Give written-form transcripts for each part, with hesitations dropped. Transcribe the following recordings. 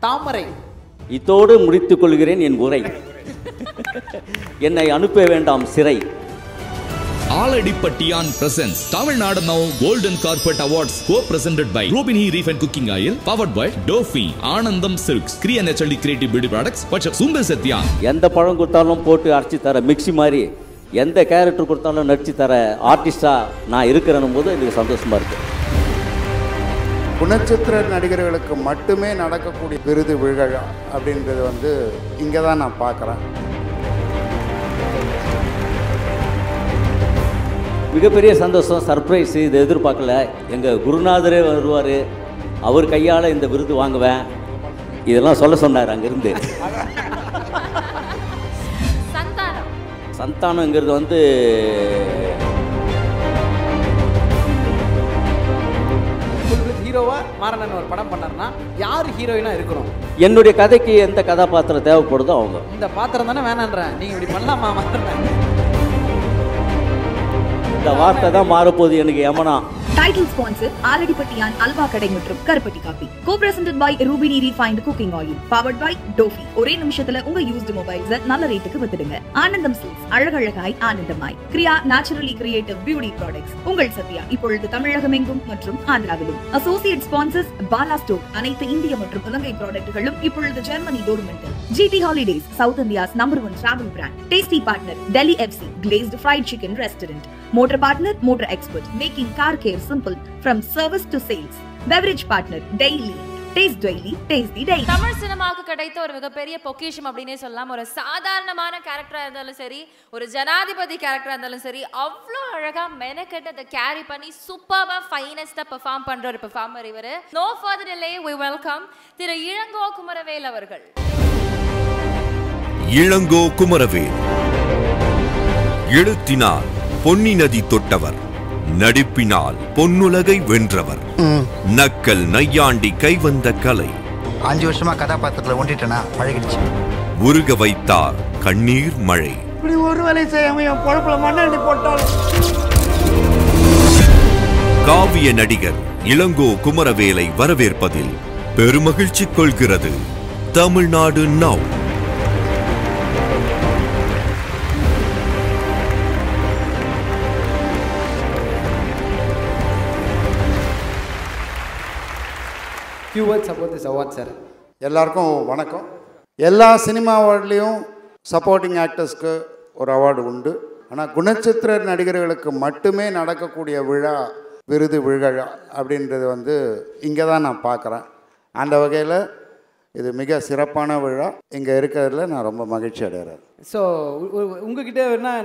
தாமரை. இதோடு முடித்துக் கொள்கிறேன் என் உரை. என்னை அனுப்ப வேண்டாம் சிறை. ஆலடிப்பட்டியான் presents Tamil Nadu Now Golden Carpet Awards co-presented by Robinhi Reef and Cooking Oil, powered by Dofi, Anandam Silks, Kriya Naturally Creative Beauty Products, மற்றும் சுந்தர் சத்யா. எந்த பழம் கொடுத்தாலும் போட்டு அரைச்சி தர மிக்ஸி மாதிரி, எந்த கேரக்டர் கொடுத்தாலும் நடிச்சு தர ஆர்டிஸ்டா நான் இருக்கிறேன் போது எனக்கு சந்தோஷமா இருக்கு. குணச்சித்திர நடிகர்களுக்கு மட்டுமே நடக்கக்கூடிய விருது விழா அப்படின்றது இங்கே தான் நான் பார்க்குறேன். மிகப்பெரிய சந்தோஷம், சர்ப்ரைஸ். இது எதிர்பார்க்கல. எங்கள் குருநாதரே வருவார், அவர் கையால் இந்த விருது வாங்குவேன், இதெல்லாம் சொல்ல சொன்னார் அங்கேருந்து. சந்தானங்கிறது ஹீரோவா மாறனன் ஒரு படம் பண்ணார்னா யார் ஹீரோயினா இருக்கணும்? என்னுடைய கதைக்கு எந்த கதாபாத்திரம் தேவைப்படுதோ அவங்க. இந்த பாத்திரம் தானே வேணான்றேன், நீங்கள் இப்படி பண்ணலாமா? மாறனன் இந்த வார்த்தை தான் மாறப்போகுது எனக்கு. யமுனா டைட்டில் ஸ்பான்சர் ஆலடிப்பட்டியான் அல்வா கடை மற்றும் கருப்பட்டி coffee. Co-presented by Rubini Refined Cooking Oil, powered by Dofi. ஒரே நிமிஷத்துல உங்க யூஸ்டு மொபைல்ஸ் நல்ல ரேட்டுக்கு வித்துடுங்க. ஆனந்தம் சில்க்ஸ், அழகழகாய் ஆனந்தமாய். கிரியா நேச்சுரலி கிரியேட்டிவ் பியூட்டி ப்ராடக்ட்ஸ். உங்கள் சத்யா இப்பொழுது தமிழகம் எங்கும் மற்றும் ஆந்திராவிலும். அசோசியேட் ஸ்பான்சர்ஸ் பாலா ஸ்டோர், அனைத்து இந்திய மற்றும் இலங்கை ப்ராடக்ட்களும் இப்பொழுது Germany டோர்மெண்டல். GT Holidays, South India's #1 travel brand. Tasty partner Delhi FC, glazed fried chicken restaurant. Motor partner Motor Expert, making car care simple from service to sales. Beverage partner Daily, taste daily, taste the daily. Tamil சினிமாவுக்கு கிடைத்த ஒரு மிகப்பெரிய பொக்கிஷம் அப்படின்னே சொல்லலாம். ஒரு சாதாரணமான கேரக்டரா இருந்தாலும் சரி, ஒரு ஜனாதிபதி கேரக்டரா இருந்தாலும் சரி, அவ்வளோ அழகா மெனக்கெட்டு அதை கேரி பண்ணி சூப்பர்பா ஃபைனஸ்டா பெர்ஃபார்ம் பண்ற ஒரு பெர்ஃபார்மர் இவர். No further delay, we welcome Thiru Ilango Kumaravel அவர்கள். இளங்கோ குமரவேல் எழுத்தினால் பொன்னி நதி தொட்டவர், நடிப்பினால் பொன்னுலகை வென்றவர், நக்கல் நையாண்டி கைவந்த கலை. 5 வருஷமா கதாபாத்திரத்துல ஒண்டிட்டனா பழகிடுச்சு. உருக வைத்தார் கண்ணீர் மழை. இப்படி ஒரு வேலை செய்யாம என் பொழப்புல மண்ணெண்ணி போட்டாலும். காவிய நடிகர் இளங்கோ குமரவேலை வரவேற்பதில் பெருமகிழ்ச்சி கொள்கிறது Tamil Nadu now. Few words about this award, sir. எல்லாருக்கும் வணக்கம். எல்லா சினிமா அவார்ட்லேயும் சப்போர்ட்டிங் ஆக்டர்ஸ்க்கு ஒரு அவார்டு உண்டு. ஆனால் குணச்சித்திர நடிகர்களுக்கு மட்டுமே நடக்கக்கூடிய விருது விழா அப்படின்றது இங்கே தான் நான் பார்க்குறேன். அந்த வகையில் இது மிக சிறப்பான விழா. இங்கே இருக்கிறதுல நான் ரொம்ப மகிழ்ச்சி அடைகிறேன். ஸோ உங்ககிட்ட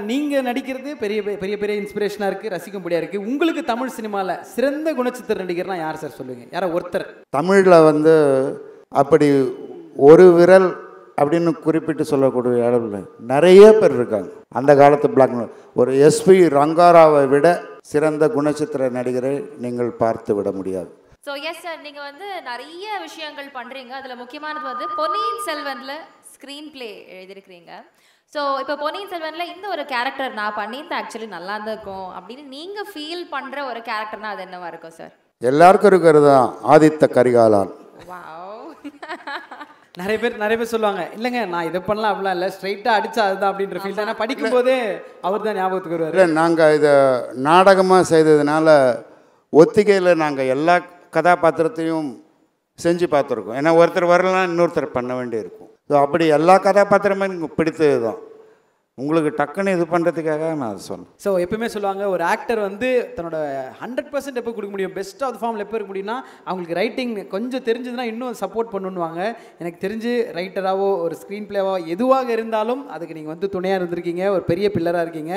நீங்கள் நடிக்கிறது பெரிய பெரிய பெரிய இன்ஸ்பிரேஷனாக இருக்குது, ரசிக்கும்படியாக இருக்குது. உங்களுக்கு தமிழ் சினிமாவில் சிறந்த குணச்சித்திர நடிகர்னால் யார் சார் சொல்லுவீங்க? யாரோ ஒருத்தர். தமிழில் அப்படி ஒரு விரல் அப்படின்னு குறிப்பிட்டு சொல்லக்கூடிய அளவில் நிறைய பேர் இருக்காங்க. அந்த காலத்து பிளாக் ஒரு SP ரங்காராவை விட சிறந்த குணச்சித்திர நடிகரை நீங்கள் பார்த்து விட முடியாது. ஸோ எஸ் சார், நீங்கள் நிறைய விஷயங்கள் பண்ணுறீங்க. அதில் முக்கியமானது பொன்னியின் செல்வனில் ஸ்க்ரீன் பிளே எழுதியிருக்கிறீங்க. ஸோ இப்போ பொன்னியின் செல்வனில் இந்த ஒரு கேரக்டர் நான் பண்ணியிருந்தேன், ஆக்சுவலி நல்லா இருக்கும் அப்படின்னு நீங்கள் ஃபீல் பண்ணுற ஒரு கேரக்டர்னா அது என்னவா இருக்கும் சார்? எல்லாருக்கும் இருக்கிறது தான் ஆதித்த கரிகாலன். நிறைய பேர் சொல்லுவாங்க, இல்லைங்க நான் இதை பண்ணலாம் அப்படிலாம் இல்லை, ஸ்ட்ரைட்டாக அடித்தா அதுதான் அப்படின்ற ஃபீல் தான். படிக்கும் போதே அவர் தான் ஞாபகத்துக்கு வருவார். இல்லை, நாங்கள் இதை நாடகமாக செய்ததுனால ஒத்திகையில் நாங்கள் எல்லா கதாபாத்திரத்தையும் செஞ்சு பார்த்துருக்கோம். ஏன்னா ஒருத்தர் வரலாம், இன்னொருத்தர் பண்ண வேண்டியிருக்கும். ஸோ அப்படி எல்லா கதாபாத்திரமே எனக்கு பிடித்தது தான். உங்களுக்கு டக்குன்னு இது பண்ணுறதுக்காக நான் அதை சொன்னேன். ஸோ எப்பவுமே சொல்லுவாங்க, ஒரு ஆக்டர் தன்னோட 100% எப்போ கொடுக்க முடியும், பெஸ்ட் ஆஃப் த ஃபார்மில் எப்போ இருக்க முடியும்னா அவங்களுக்கு ரைட்டிங் கொஞ்சம் தெரிஞ்சதுன்னா இன்னும் சப்போர்ட் பண்ணுவாங்க. எனக்கு தெரிஞ்சு ரைட்டராகவோ ஒரு ஸ்க்ரீன் பிளேவோ எதுவாக இருந்தாலும் அதுக்கு நீங்கள் துணையாக இருந்திருக்கீங்க, ஒரு பெரிய பில்லராக இருக்கீங்க.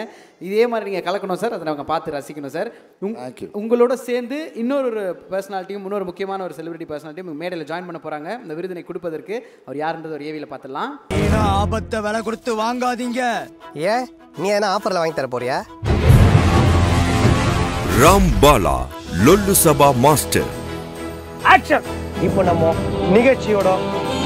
இதே மாதிரி நீங்கள் கலக்கணும் சார், அதை அவங்க பார்த்து ரசிக்கணும் சார். உங்களோட சேர்ந்து இன்னொரு பர்சனாலிட்டியும் இன்னொரு முக்கியமான ஒரு செலிபிரிட்டி பர்சனாலிட்டியும் மேடையில் ஜாயின் பண்ண போகிறாங்க. இந்த விருதினை கொடுப்பதற்கு அவர் யாருன்றது ஒரு ஏவியில் பார்த்துடலாம். ஆபத்தை விலை கொடுத்து வாங்காதீங்க. ஏன் நீ என்ன ஆஃபர்ல வாங்கி தர போறியா? ராம்பாலா லொல்லு சபா மாஸ்டர். ஆக்ஷன். இப்போ நம்ம நிகழ்ச்சியோட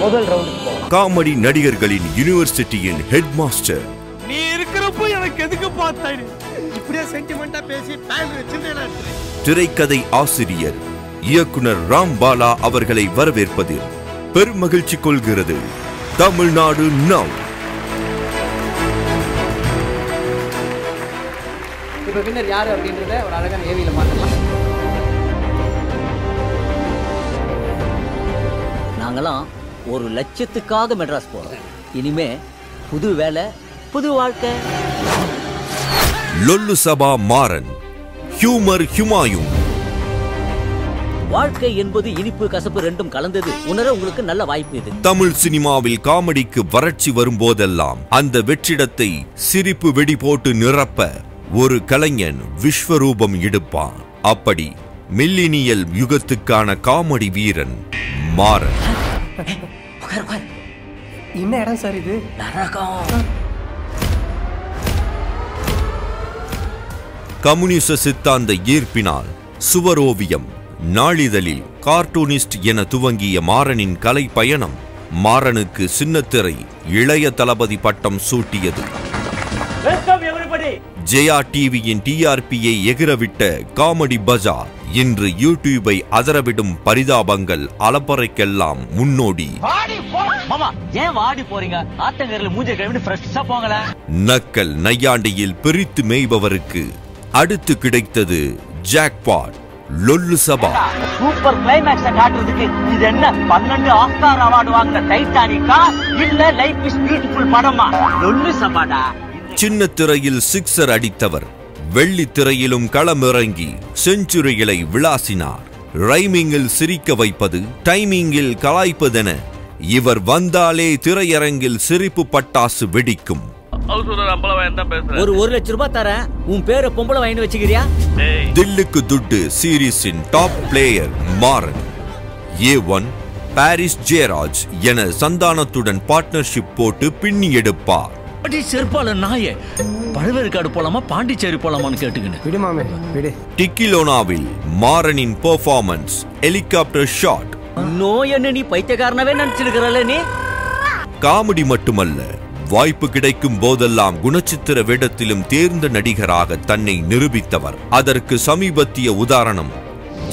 முதல் ரவுண்டுக்கு போறோம். காமெடி நடிகர்களின் யூனிவர்சிட்டியின் ஹெட் மாஸ்டர். நீ இருக்கிறப்போ எனக்கு எதுக்கு பார்த்தாய்? இப்படியே சென்டிமெண்டா பேசி டைம் வச்சிருந்தேனா? திரைக்கதை ஆசிரியர் இயக்குனர் ராம்பாலா அவர்களை வரவேற்பதில் பெருமகிழ்ச்சி கொள்கிறது. தமிழ்நாடு நவ். இப்போ வின்னர் யாரு அப்படின்றத ஒரு அழகான ஏவியில் பார்த்துக்கலாம். நாங்களாம் 1 லட்சத்துக்காக மெட்ராஸ் போறோம். இனிமே புது வேலை, புது வாழ்க்கை. லொல்லு சபா மாறன், ஹியூமர் ஹுமாயூன். வாழ்க்கை என்பது இனிப்பு கசப்பு ரெண்டும் கலந்தது. உணர உங்களுக்கு நல்ல வாய்ப்பு இது. தமிழ் சினிமாவில் காமெடிக்கு வறட்சி வரும்போதெல்லாம் அந்த வெற்றிடத்தை சிரிப்பு வெடி போட்டு நிரப்ப ஒரு கலைஞன் விஸ்வரூபம் எடுப்பான். அப்படி மில்லினியல் யுகத்துக்கான காமெடி வீரன் மாறன். என்ன இடம் சார் இது? கம்யூனிச சித்தாந்த ஈர்ப்பினால் சுவரோவியம், நாளிதழில் கார்ட்டூனிஸ்ட் என துவங்கிய மாறனின் கலை பயணம் மாறனுக்கு சின்னத்திரை இளைய தளபதி பட்டம் சூட்டியது. ஜெயா டிவியின் டிஆர்பியை எகிரவிட்ட காமெடி பஜார் இன்று யூடியூபை அதரவிடும் பரிதாபங்கள் அலப்பறைக்கெல்லாம் முன்னோடி. நக்கல் நையாண்டியில் பிரித்து மேய்பவருக்கு அடுத்து கிடைத்தது ஜாக்பாட். லொல்லு சபா. சூப்பர் கிளைமாக்ஸ் காட்டுறதுக்கு இது என்ன 12 ஆஸ்கார் அவார்டு வாங்கின டைட்டானிக்கா இல்ல லைஃப் இஸ் பியூட்டிஃபுல் படமா? லொல்லு சபாடா. சின்ன திரையில் சிக்ஸர் அடித்தவர் வெள்ளி திரையிலும் களமிறங்கி செஞ்சுரிகளை விளாசினார். ரைமிங்கில் சிரிக்க வைப்பது, டைமிங்கில் கலாய்ப்பதென இவர் வந்தாலே திரையரங்கில் சிரிப்பு பட்டாசு வெடிக்கும். ஒரு 1 லட்சம் ரூபாய் தரேன், உன் பேரை பொம்பளை வாங்கி வச்சுக்கிறியா? தில்லுக்கு துட்டு சீரீஸின் top player Maran. A1, Paris Jayaraj என சந்தானத்துடன் பார்ட்னர்ஷிப் போட்டு பின்னி எடுப்பார். செருப்பால நாயே பழவேற்காடு போலாமா பாண்டிச்சேரி போலாமான்னு கேட்டுக்கின்னு விடுமாமே விடு. டிக்கிலோனாவில் மாறனின் பெர்ஃபார்மன்ஸ் ஹெலிகாப்டர் ஷாட். நோய் என்ன நீ பைத்தியக்காரனவே நினைச்சிருக்கிறல்ல நீ? காமெடி மட்டுமல்ல, வாய்ப்பு கிடைக்கும் போதெல்லாம் குணச்சித்திர வேடத்திலும் தேர்ந்த நடிகராக தன்னை நிரூபித்தவர். அதற்கு சமீபத்திய உதாரணம்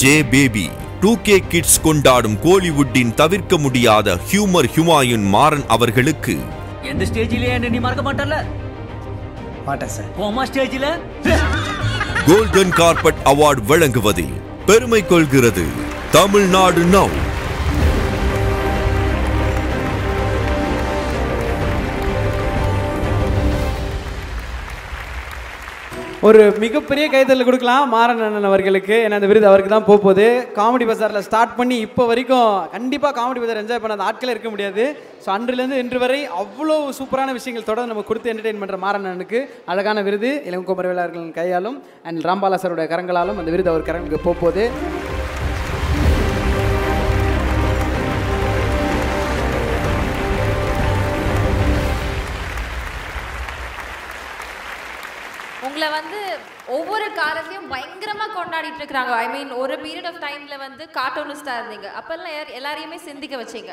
ஜே பேபி. 2K கிட்ஸ் கொண்டாடும் கோலிவுட்டின் தவிர்க்க முடியாத ஹியூமர் ஹுமாயூன் மாறன் அவர்களுக்கு எந்த ஸ்டேஜிலே என்ன நீ மறக்க மாட்டல? மாட்டேன் சார். கோமா ஸ்டேஜில கோல்டன் கார்பெட் அவார்டு வழங்குவதில் பெருமை கொள்கிறது தமிழ்நாடு நவ். ஒரு மிகப்பெரிய கைதல் கொடுக்கலாம் மாறன் அண்ணன் அவர்களுக்கு. ஏன்னா அந்த விருது அவருக்கு தான் போகுது. காமெடி பஜாரில் ஸ்டார்ட் பண்ணி இப்போ வரைக்கும் கண்டிப்பாக காமெடி பஜார் என்ஜாய் பண்ணாத ஆட்களே இருக்க முடியாது. ஸோ அன்றிலேருந்து இன்று வரை அவ்வளோ சூப்பரான விஷயங்கள் தொடர்ந்து நம்ம கொடுத்து என்டர்டெயின் பண்ணுற மாறன் அண்ணனுக்கு அழகான விருது இளங்கோமரவேலாளர்களின் கையாலும் அண்ட் ராம்பாலா சாரோட கரங்களாலும் அந்த விருது அவர் கரங்களுக்கு போகுது. உங்களை வந்து ஒவ்வொரு காலத்தையும் பயங்கரமா கொண்டாடிட்டு இருக்காங்க. ஐ மீன் ஒரு பீரியட் ஆஃப் டைம்ல வந்து கார்ட்டூனிஸ்டா இருந்தீங்க, அப்பெல்லாம் எல்லாரையுமே சிந்திக்க வச்சீங்க.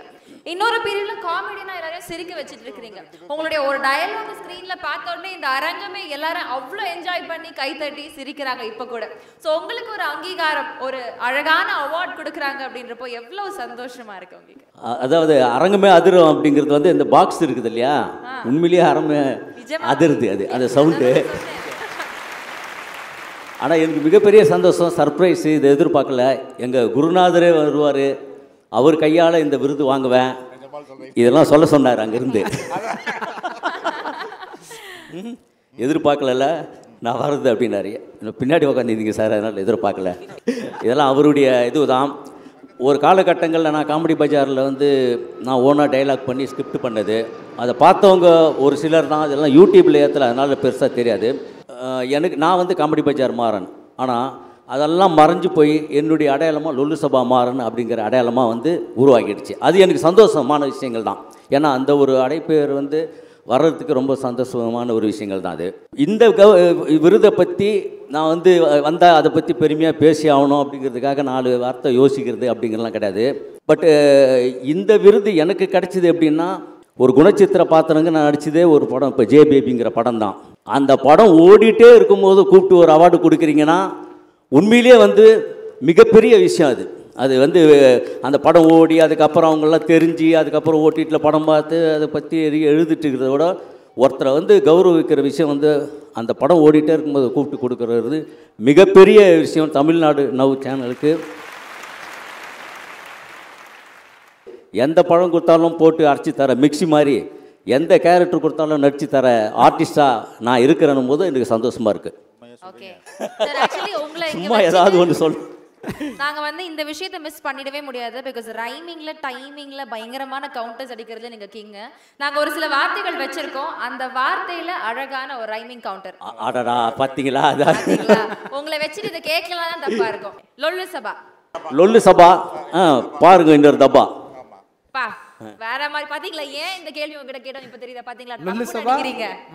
இன்னொரு பீரியட்ல காமெடினா எல்லாரையும் சிரிக்க வச்சுட்டு இருக்கிறீங்க. உங்களுடைய ஒரு டயலாக் ஸ்கிரீன்ல பார்த்த உடனே இந்த அரங்கமே எல்லாரும் அவ்வளோ என்ஜாய் பண்ணி கைத்தட்டி சிரிக்கிறாங்க இப்ப கூட. ஸோ உங்களுக்கு ஒரு அங்கீகாரம், ஒரு அழகான அவார்ட் கொடுக்குறாங்க அப்படின்றப்போ எவ்வளவு சந்தோஷமா இருக்கு உங்களுக்கு? அதாவது அரங்கமே அதிரும் அப்படிங்கிறது வந்து இந்த பாக்ஸ் இருக்குது இல்லையா, உண்மையிலேயே அரங்கமே அதிருது. அது அந்த சவுண்டு. ஆனால் எனக்கு மிகப்பெரிய சந்தோஷம், சர்ப்ரைஸ். இதை எதிர்பார்க்கல. எங்கள் குருநாதரே வருவார், அவர் கையால் இந்த விருது வாங்குவேன், இதெல்லாம் சொல்ல சொன்னார் அங்கேருந்து. எதிர்பார்க்கல நான் வர்றது அப்படின்னாரு. பின்னாடி உட்காந்துருந்தீங்க சார், அதனால் எதிர்பார்க்கல. இதெல்லாம் அவருடைய இதுதான். ஒரு காலகட்டங்களில் நான் காமெடி பஜாரில் வந்து நான் ஓனாக டைலாக் பண்ணி ஸ்கிரிப்ட் பண்ணது, அதை பார்த்தவங்க ஒரு சிலர் தான். அதெல்லாம் யூடியூப்பில் ஏற்றல, அதனால் பெருசாக தெரியாது எனக்கு. நான் வந்து காமெடி பஜார் மாறன், ஆனால் அதெல்லாம் மறைஞ்சு போய் என்னுடைய அடையாளமாக லொல்லு சபா மாறன் அப்படிங்கிற அடையாளமாக வந்து உருவாக்கிடுச்சு. அது எனக்கு சந்தோஷமான விஷயங்கள் தான். ஏன்னா அந்த ஒரு அடைப்பேர் வந்து வர்றதுக்கு ரொம்ப சந்தோஷமான ஒரு விஷயங்கள் தான் அது. இந்த விருதை பற்றி நான் வந்து வந்தால் அதை பற்றி பெருமையாக பேசி ஆகணும் அப்படிங்கிறதுக்காக 4 வார்த்தை யோசிக்கிறது அப்படிங்கிறலாம் கிடையாது. பட்டு இந்த விருது எனக்கு கிடைச்சிது எப்படின்னா, ஒரு குணச்சித்திர பாத்திரங்க நான் நடிச்சதே ஒரு படம், இப்போ ஜே பேபிங்கிற படம் தான். அந்த படம் ஓடிட்டே இருக்கும்போது கூப்பிட்டு ஒரு அவார்டு கொடுக்குறீங்கன்னா உண்மையிலேயே வந்து மிகப்பெரிய விஷயம் அது. அது வந்து அந்த படம் ஓடி அதுக்கப்புறம் அவங்கெல்லாம் தெரிஞ்சு அதுக்கப்புறம் ஓடிடியில் படம் பார்த்து அதை பற்றி எழுதிட்டு இருக்கிறத விட ஒருத்தரை வந்து கௌரவிக்கிற விஷயம் வந்து அந்த படம் ஓடிட்டே இருக்கும்போது கூப்பிட்டு கொடுக்குறது மிகப்பெரிய விஷயம் தமிழ்நாடு நவ் சேனலுக்கு. எந்த படம் கொடுத்தாலும் போட்டு அரைச்சி தர மிக்சி மாதிரி எந்த கேரக்டர் கொடுத்தாலும் நடிச்சு தர ஆர்டிஸ்டாக நான் இருக்கிறனும் போது எனக்கு சந்தோஷமாக இருக்குது. ஓகே சார், ஆக்சுவலி உங்களை சும்மா ஏதாவது ஒன்று சொல்லு. நாங்க வந்து இந்த விஷயத்தை மிஸ் பண்ணிடவே முடியாது. பிகாஸ் ரைமிங்ல டைமிங்ல பயங்கரமான கவுண்டர்ஸ் அடிக்கிறதுல நீங்க கிங். நாங்க ஒரு சில வார்த்தைகள் வச்சிருக்கோம், அந்த வார்த்தையில அழகான ஒரு ரைமிங் கவுண்டர். அடடா பாத்தீங்களா? உங்களை வச்சுட்டு இதை கேட்கலாம் தான் தப்பா இருக்கும். லொல்லு சபா லொல்லு சபா பாருங்க இன்னொரு தப்பா பா வேற மாதிரி பாத்தீங்களா? ஏன் இந்த கேள்வி உங்ககிட்ட கேட்டோம் இப்ப தெரியுதா? பாத்தீங்களா லொல்லு சபா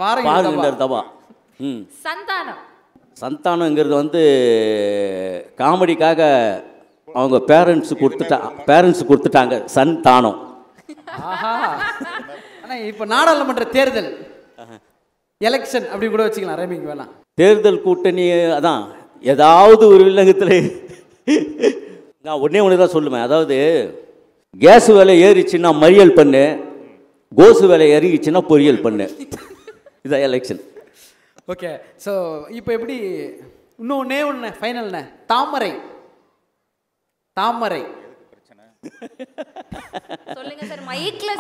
பாருங்க இன்னொரு தபா. சந்தானம் சந்தானங்கிறது வந்து காமெடிக்காக அவங்க பேரண்ட்ஸ் கொடுத்துட்டாங்க சந்தானம். ஆனால் இப்போ நாடாளுமன்ற தேர்தல் எலெக்ஷன் அப்படி கூட வச்சுக்கலாம், ரைமிங் வேணாம். தேர்தல் கூட்டணி அதான் ஏதாவது ஒரு வில்லங்கத்தில் நான் ஒன்று தான் சொல்லுவேன். அதாவது கேஸ் விலை ஏறிச்சுன்னா மறியல் பண்ணு, கோசு விலை ஏறிச்சுன்னா பொரியல் பண்ணு. இதான் எலெக்ஷன். ஓகே, ஸோ இப்போ எப்படி இன்னொன்னே ஒன்று ஃபைனல்ண்ணே, தாமரை தாமரை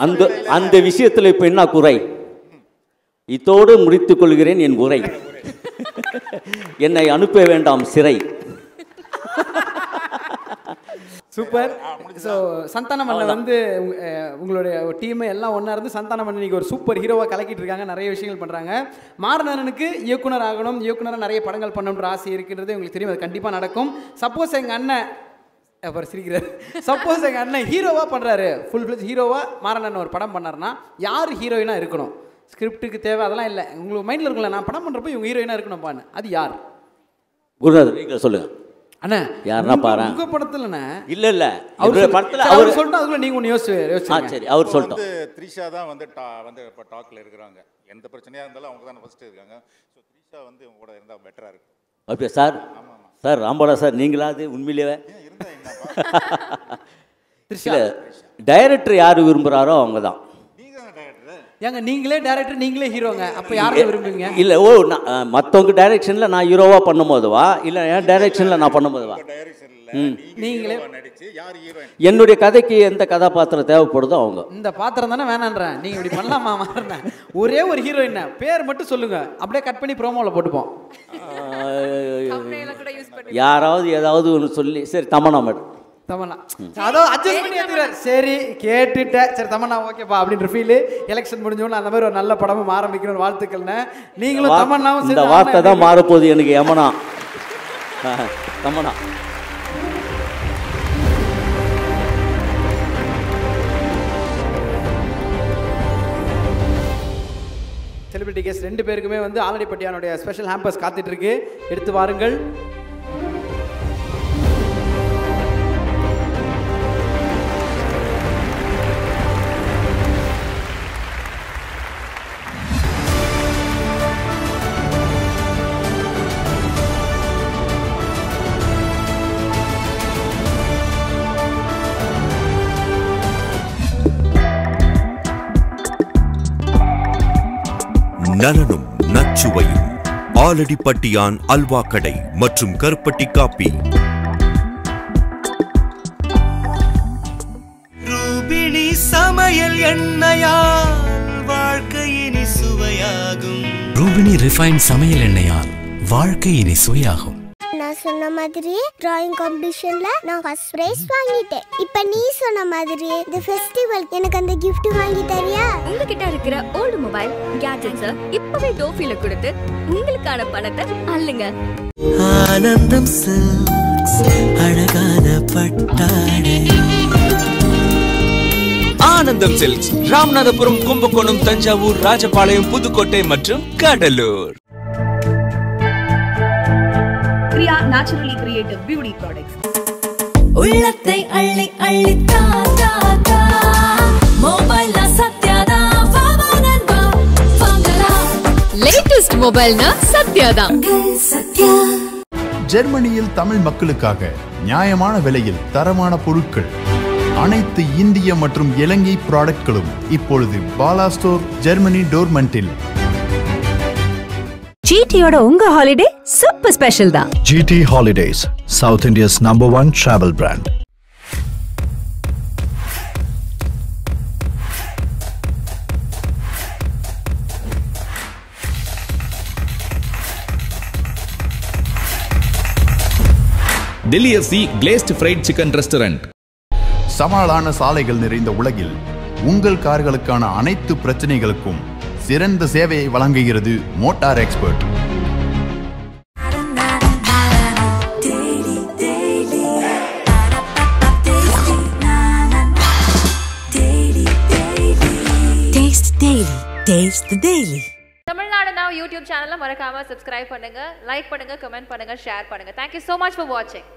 அந்த அந்த விஷயத்தில் இப்போ என்ன குறை? இதோடு முடித்துக் கொள்கிறேன் என் உரை. என்னை அனுப்ப வேண்டாம் சிறை. சூப்பர். ஸோ சந்தானம் அண்ணன் வந்து உங்களுடைய டீமு எல்லாம் ஒன்றா இருந்து சந்தானம் அண்ணன் இன்னைக்கு ஒரு சூப்பர் ஹீரோவாக கலக்கிட்டு இருக்காங்க, நிறைய விஷயங்கள் பண்ணுறாங்க. மாறனனுக்கு இயக்குனர் ஆகணும், இயக்குனராக நிறைய படங்கள் பண்ணணுன்ற ஆசை இருக்குன்றது உங்களுக்கு தெரியும், அது கண்டிப்பாக நடக்கும். சப்போஸ் எங்கள் அண்ணன் அப்புறம் சிரிக்கிறார், சப்போஸ் எங்கள் அண்ணன் ஹீரோவாக பண்ணுறாரு, ஃபுல் ஃப்ளெஜ் ஹீரோவாக மாறனன் ஒரு படம் பண்ணார்னா யார் ஹீரோயினாக இருக்கணும்? ஸ்கிரிப்டுக்கு தேவை அதெல்லாம் இல்லை, உங்களுக்கு மைண்டில் இருக்குல்ல நான் படம் பண்ணுறப்போ இவங்க ஹீரோயினாக இருக்கணும்ப்பான்னு, அது யார்? குருநாதர் நீங்கள் சொல்லுங்கள். அண்ணா யாருன்னா பாரு உங்க படத்துலண்ணே இல்ல இல்ல அவர் படத்துல அவர் சொல்லிட்டு அதுக்குள்ள நீங்க ஒன்னு யோசிச்சு சரி அவர் சொல்லிட்டோம். த்ரிஷா தான் வந்து இப்ப டாக்ல இருக்காங்க, எந்த பிரச்சனையா இருந்தாலும் அவங்க தான் ஃபர்ஸ்ட் இருக்காங்க. சோ த்ரிஷா வந்து உங்க கூட இருந்தா பெட்டரா இருக்கும். அப்படியே சார்? சார் ராம்போடா சார் நீங்களாவது உண்மையிலேயே இருந்தா என்னப்பா த்ரிஷா டைரக்டர் யாரு விரும்புறாரோ அவங்க தான். ஏங்க நீங்களே டைரக்டர் நீங்களே ஹீரோங்க, அப்போ யாரை விரும்புவீங்க? இல்லை ஓ மற்றவங்க டைரக்ஷனில் நான் ஹீரோவாக பண்ணும் போதுவா இல்லை என் டைரக்ஷனில் நான் பண்ணும் போதுவா? நீங்களே என்னுடைய கதைக்கு எந்த கதாபாத்திரம் தேவைப்படுதோ அவங்க. இந்த பாத்திரம் தானே வேணான்றேன், நீங்கள் இப்படி பண்ணலாமா? மாறினேன் ஒரே ஒரு ஹீரோயின் பேர் மட்டும் சொல்லுங்க, அப்படியே கட் பண்ணி ப்ரோமோவில் போட்டுப்போம். யாராவது ஏதாவது ஒன்று சொல்லி சரி தமன்னா மேடம் தமன்னா அதோ அட்ஜஸ்ட் பண்ணி ஏற்றுறாரு. சரி கேட்டுட்டேன், சரி தமன்னா ஓகேப்பா அப்படின்ற ஃபீல். எலெக்ஷன் முடிஞ்சோன்னு அந்த மாதிரி ஒரு நல்ல படமும் ஆரம்பிக்கணும், வாழ்த்துக்கள்னு. நீங்களும் தமன்னாவும் இந்த வார்த்தை தான் மாறப்போகுது எனக்கு. யமனா தமன்னா செலிபிரிட்டி கெஸ்ட் ரெண்டு பேருக்குமே வந்து ஆலடிப்பட்டியானுடைய ஸ்பெஷல் ஹேம்பர்ஸ் காத்துட்டு இருக்கு, எடுத்து வாருங்கள். நலனும் நச்சுவையும் ஆலடிப்பட்டியான் அல்வா கடை மற்றும் கருப்பட்டி காப்பி. ரூபிணி சமையல் எண்ணெயால் வாழ்க்கை இனி சுவையாகும். ரூபிணி ரிஃபைன் சமையல் எண்ணெயால் வாழ்க்கை இனி சுவையாகும். நான் சொன்ன மாதிரி டிராயிங் காம்படிஷன்ல நான் ஃபர்ஸ்ட் பிரைஸ் வாங்கிட்டேன். இப்போ நீ சொன்ன மாதிரி இந்த ஃபெஸ்டிவல் எனக்கு அந்த gift வாங்கி தரியா? உங்ககிட்ட இருக்கிற ஓல்ட் மொபைல் கேட்ஜெட்ஸ் இப்பவே டோஃபில கொடுத்து உங்களுக்கான பணத்தை அள்ளுங்க. ஆனந்தம் சில்க்ஸ் அழகான பட்டாடை. ஆனந்தம் சில்க்ஸ் ராமநாதபுரம், கும்பகோணம், தஞ்சாவூர், ராஜபாளையம், புதுக்கோட்டை மற்றும் Cuddalore. Priya naturally creative beauty products. உள்ளத்தை அள்ளி அள்ளி தா தா தா மொபைல்ல சத்யாதா வாவனன்பா வாங்கலா. லேட்டஸ்ட் மொபைல்னா சத்யாதா. சத்யா. ஜெர்மனியில் தமிழ் மக்களுக்காக நியாயமான விலையில் தரமான பொருட்கள். அனைத்து இந்திய மற்றும் இலங்கை ப்ராடக்ட்களும் இப்பொழுது பாலா ஸ்டோர், ஜெர்மனி டோர்மண்டில். GTயோட உங்க ஹாலிடே சூப்பர் ஸ்பெஷல் தான். GT Holidays, South India's #1 travel brand. Delhi FC Glazed Fried Chicken Restaurant. சவாலான சாலைகள் நிறைந்த உலகில் உங்கள் கார்களுக்கான அனைத்து பிரச்சனைகளுக்கும் சிறந்த சேவையை வழங்குகிறது motor expert. Tamil Nadu now YouTube சேனலை மறக்காம சப்ஸ்கிரைப் பண்ணுங்க, லைக் பண்ணுங்க, கமெண்ட் பண்ணுங்க, ஷேர் பண்ணுங்க. Thank you so much for watching.